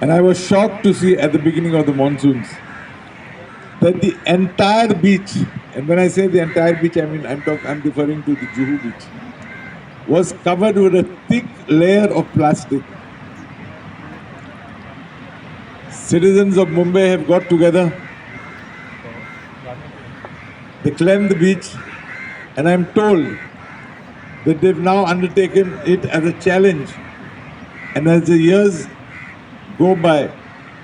And I was shocked to see at the beginning of the monsoons that the entire beach, and when I say the entire beach, I mean I'm referring to the Juhu beach, was covered with a thick layer of plastic. Citizens of Mumbai have got together, they cleansed the beach, and I'm told that they've now undertaken it as a challenge. And as the years go by,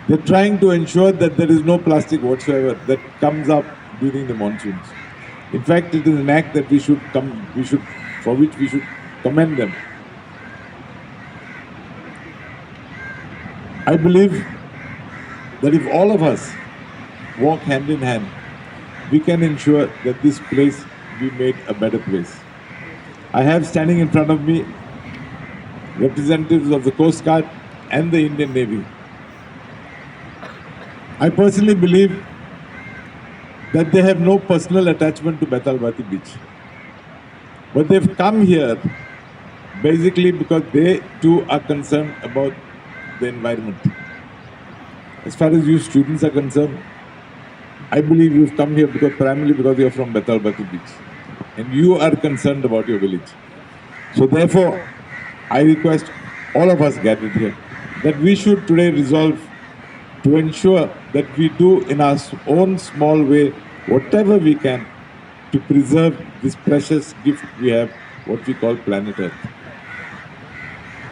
they're trying to ensure that there is no plastic whatsoever that comes up during the monsoons. In fact, it is an act that for which we should commend them. I believe that if all of us walk hand in hand, we can ensure that this place be made a better place. I have standing in front of me representatives of the Coast Guard and the Indian Navy. I personally believe that they have no personal attachment to Betalbati beach. But they've come here basically because they too are concerned about the environment. As far as you students are concerned, I believe you've come here primarily because you're from Betalbati beach and you are concerned about your village. So therefore, I request all of us gathered here that we should today resolve to ensure that we do in our own small way whatever we can to preserve this precious gift we have, what we call planet Earth.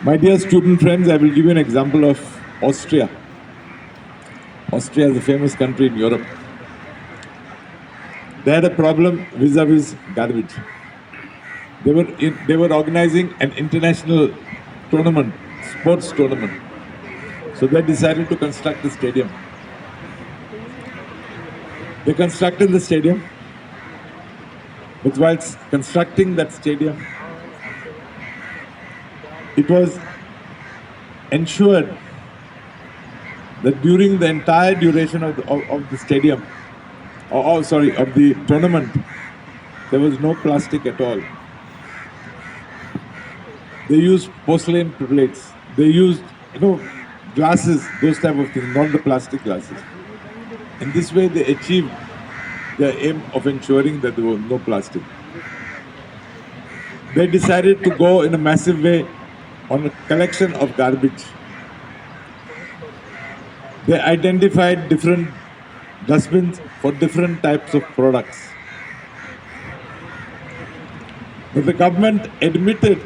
My dear student friends, I will give you an example of Austria. Austria is a famous country in Europe. They had a problem vis-a-vis garbage. They were organizing an international tournament, sports tournament. So they decided to construct the stadium. They constructed the stadium, but whilst constructing that stadium, it was ensured that during the entire duration of the stadium, of the tournament, there was no plastic at all. They used porcelain plates. They used, glasses, those type of things, not the plastic glasses. In this way, they achieved the aim of ensuring that there was no plastic. They decided to go in a massive way on a collection of garbage. They identified different dustbins for different types of products. But the government admitted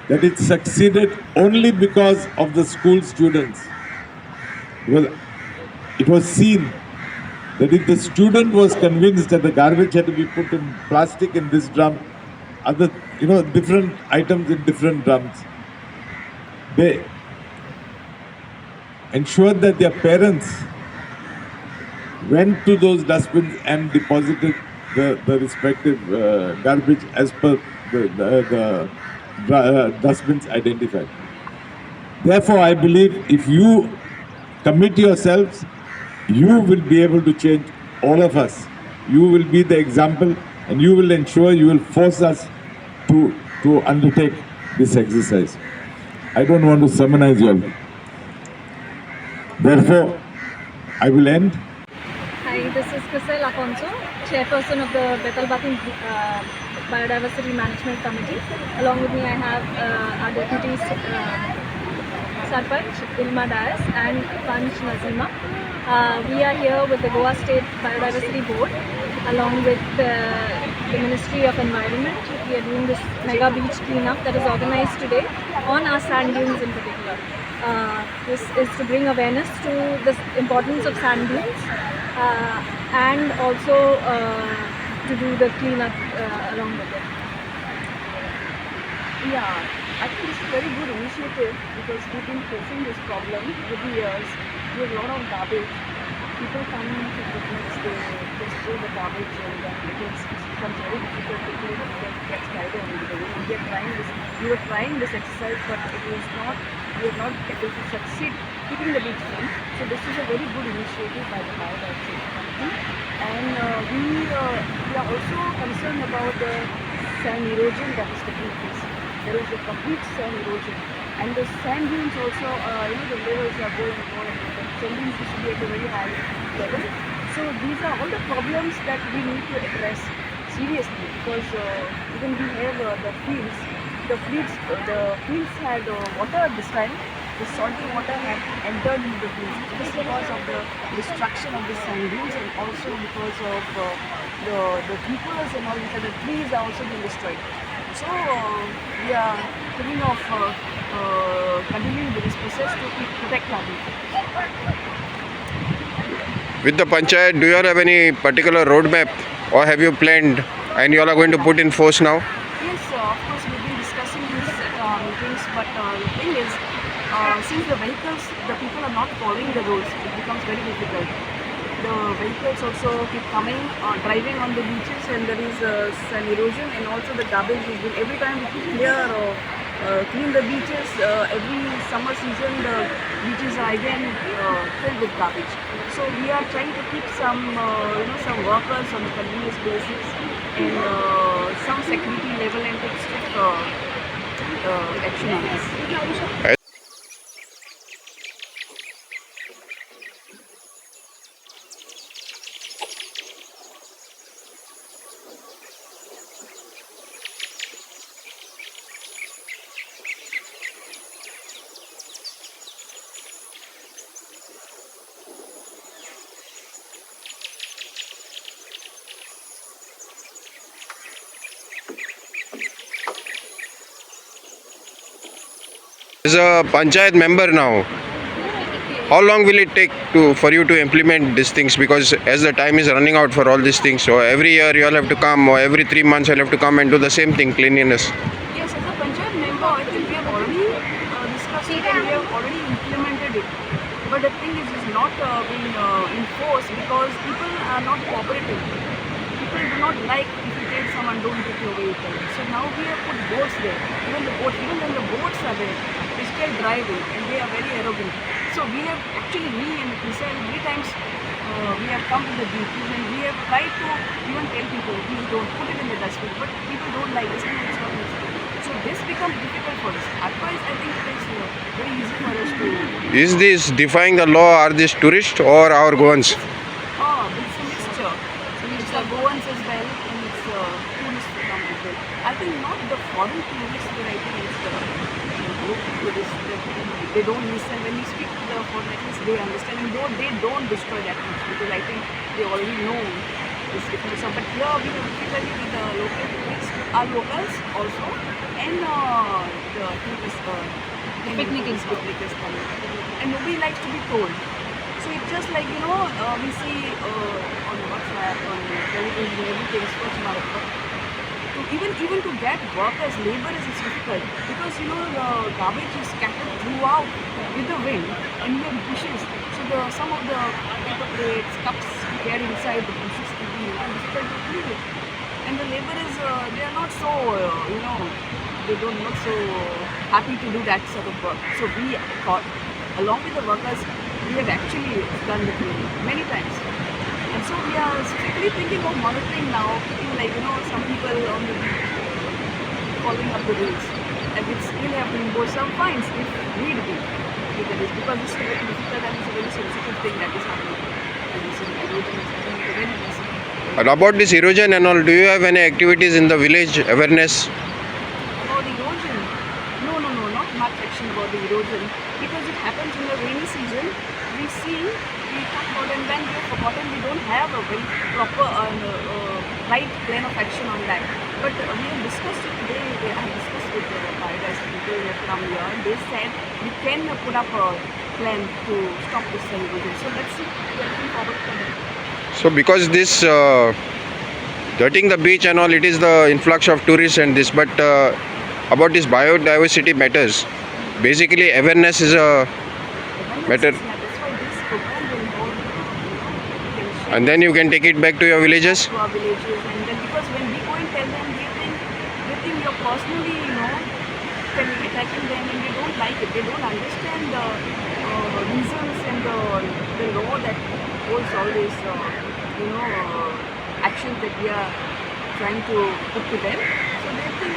that it succeeded only because of the school students. Well, it was seen that if the student was convinced that the garbage had to be put in plastic in this drum, other, different items in different drums, they ensured that their parents went to those dustbins and deposited the respective garbage as per the dustbins identified. Therefore, I believe if you commit yourselves, you will be able to change all of us. You will be the example and you will ensure, you will force us to undertake this exercise. I don't want to summarize you all. Therefore, I will end. Hi, this is Crisel Afonso, Chairperson of the Betalbati Biodiversity Management Committee. Along with me, I have our deputies, Sarpanch, Ilma Dias and Panch Nazima. We are here with the Goa State Biodiversity Board, along with the Ministry of Environment. We are doing this mega beach cleanup that is organized today on our sand dunes in particular. This is to bring awareness to the importance of sand dunes and also to do the cleanup along with it. Yeah, I think this is a very good initiative because we've been facing this problem over the years. We have a lot of garbage. People come to the beach, they just throw the garbage and then it becomes very difficult to clean it and gets carried on with the way. We were trying this exercise, but we were not able to succeed keeping the beach clean. So this is a very good initiative by the Biodiversity Committee. And we are also concerned about the sand erosion that is taking place. There is a complete sand erosion And the sand dunes also, the levels are going more and more. The sand dunes used to be at a very high level. So these are all the problems that we need to address seriously, because even we have the fields had water this time. The salty water had entered into the fields just because of the destruction of the sand dunes, and also because of the creepers and all these other trees are also being destroyed. So we are thinking of continuing with this process to protect our people. With the panchayat, do you all have any particular roadmap, or have you planned and you all are going to put in force now? Yes, of course, we've been discussing this at our meetings, but the thing is, since the people are not following the rules, it becomes very difficult. The vehicles also keep coming, driving on the beaches, and there is an erosion, and also the garbage has been, every time we clear or clean the beaches, every summer season the beaches are again filled with garbage. So we are trying to keep some workers on a continuous basis, and some security level, and take strict action on this. As a panchayat member now, how long will it take for you to implement these things? Because as the time is running out for all these things, so every year you all have to come, or every 3 months you all have to come and do the same thing, cleanliness. Yes, as a panchayat member, I think we have already discussed it, and we have already implemented it. But the thing is, it's not being enforced because people are not cooperative. People do not like if you tell someone don't take your vehicle. So now we have put boats there. Even when the boats are there, they still driving, and they are very arrogant. So we have actually, me and Krisa, many times we have come to the beaches, and we have tried to even tell people, please don't put it in the dustbin. But people don't like this. So this becomes difficult for us. Otherwise, I think it is very easy for us to. Is this defying the law? Are these tourists or our Goans? Oh, it's a mixture. So it's Goans as well, and it's tourists who come as well. I think not the foreign tourists, but I think it's the local tourists. They don't listen. When we speak to the foreigners, they understand, and though they don't destroy that much, because I think they already know this difference. So, but here we have difficulty with the local tourists, our locals also, and the tourists, picnickers coming, and nobody likes to be told. So it's just like, we see on WhatsApp, on television, everything, Swachh Bharat. But even to get workers, laborers is difficult, because the garbage is scattered throughout with the wind, and we have bushes. So some of the paper plates, cups get inside the bushes to be difficult to clean it. And the laborers, they are not so they don't not so happy to do that sort of work. So we, along with the workers, we have actually done the cleaning many times. And so we are strictly thinking of monitoring now, keeping some people on the beach following up the rules. And we still have to impose some fines if need be. Because this is very difficult, and it's a very sensitive thing that is happening. And this is erosion is happening very easy. And about this erosion and all, do you have any activities in the village awareness? About the erosion? No, not much action about the erosion, because it happens in the rainy season. We talk about it, and then we have forgotten. We don't have a very proper right plan of action on that. But we have discussed it today. I have discussed with the biodiversity people who have come here. They said we can put up a plan to stop this erosion. So let's see. We are looking forward to that. So because this dirtying the beach and all, it is the influx of tourists and this, but about this biodiversity matters. Basically, awareness is a matter, Yeah, that's why this program will involve, and then you can take it back to your villages. to our villages, and then because when we go and tell them, they think you're personally, attacking them, and they don't like it. They don't understand the reasons and the law that holds all these, actions that we are trying to put to them. So they think,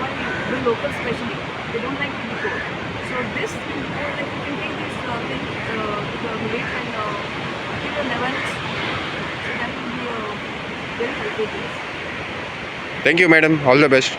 why the locals especially, They don't like to be told. So this will go, like you can take this thing to the village and give an awareness. So that will be a very helpful thing. Thank you, madam. All the best.